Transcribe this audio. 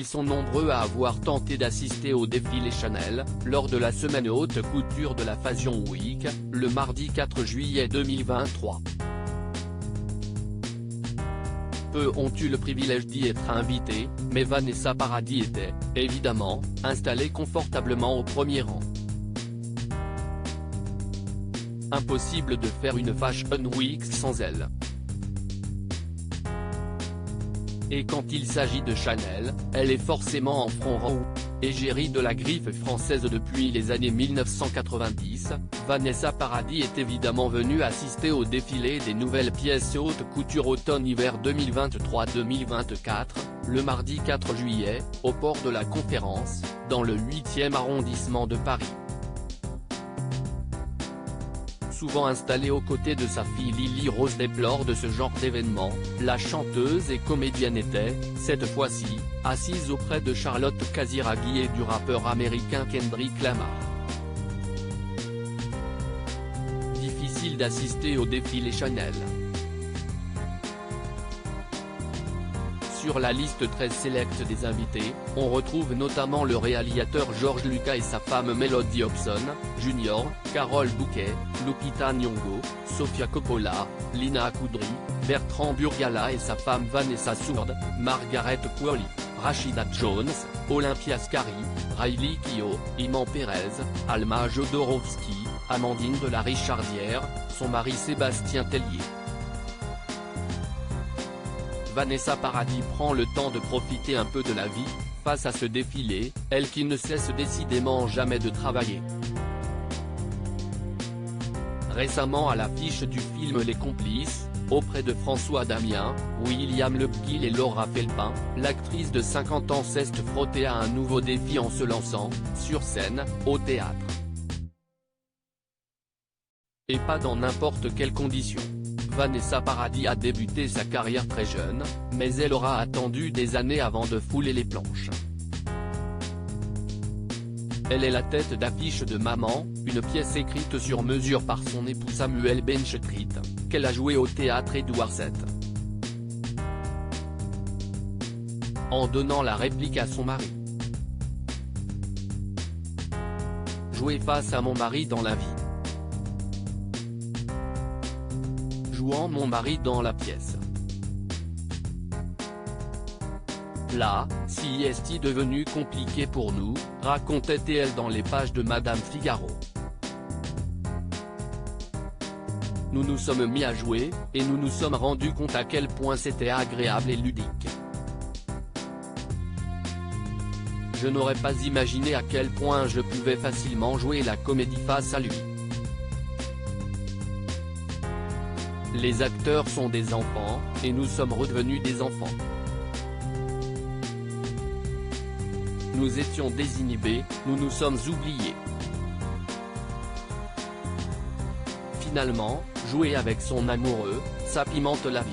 Ils sont nombreux à avoir tenté d'assister au défilé Chanel, lors de la semaine haute couture de la Fashion Week, le mardi 4 juillet 2023. Peu ont eu le privilège d'y être invités, mais Vanessa Paradis était, évidemment, installée confortablement au premier rang. Impossible de faire une Fashion Week sans elle. Et quand il s'agit de Chanel, elle est forcément en front rang. Égérie de la griffe française depuis les années 1990, Vanessa Paradis est évidemment venue assister au défilé des nouvelles pièces haute couture automne-hiver 2023-2024, le mardi 4 juillet, au port de la Conférence, dans le 8e arrondissement de Paris. Souvent installée aux côtés de sa fille Lily Rose Depp lors de ce genre d'événement, la chanteuse et comédienne était, cette fois-ci, assise auprès de Charlotte Casiraghi et du rappeur américain Kendrick Lamar. Difficile d'assister au défilé Chanel. Sur la liste très sélecte des invités, on retrouve notamment le réalisateur George Lucas et sa femme Melody Hobson, Jr., Carole Bouquet, Lupita Nyong'o, Sofia Coppola, Lina Kudry, Bertrand Burgala et sa femme Vanessa Sourde, Margaret Qualley, Rashida Jones, Olympia Ascari, Riley Keough, Iman Perez, Alma Jodorowsky, Amandine de la Richardière, son mari Sébastien Tellier. Vanessa Paradis prend le temps de profiter un peu de la vie, face à ce défilé, elle qui ne cesse décidément jamais de travailler. Récemment à l'affiche du film Les Complices, auprès de François Damiens, William Lebguil et Laura Felpin, l'actrice de 50 ans s'est frottée à un nouveau défi en se lançant, sur scène, au théâtre. Et pas dans n'importe quelles conditions. Vanessa Paradis a débuté sa carrière très jeune, mais elle aura attendu des années avant de fouler les planches. Elle est la tête d'affiche de Maman, une pièce écrite sur mesure par son époux Samuel Benchetrit, qu'elle a joué au théâtre Édouard VII. En donnant la réplique à son mari. Jouer face à mon mari dans la vie. Jouant mon mari dans la pièce. Là, si est devenu compliqué pour nous, racontait-elle dans les pages de Madame Figaro. Nous nous sommes mis à jouer, et nous nous sommes rendus compte à quel point c'était agréable et ludique. Je n'aurais pas imaginé à quel point je pouvais facilement jouer la comédie face à lui. Les acteurs sont des enfants, et nous sommes redevenus des enfants. Nous étions désinhibés, nous nous sommes oubliés. Finalement, jouer avec son amoureux, ça pimente la vie.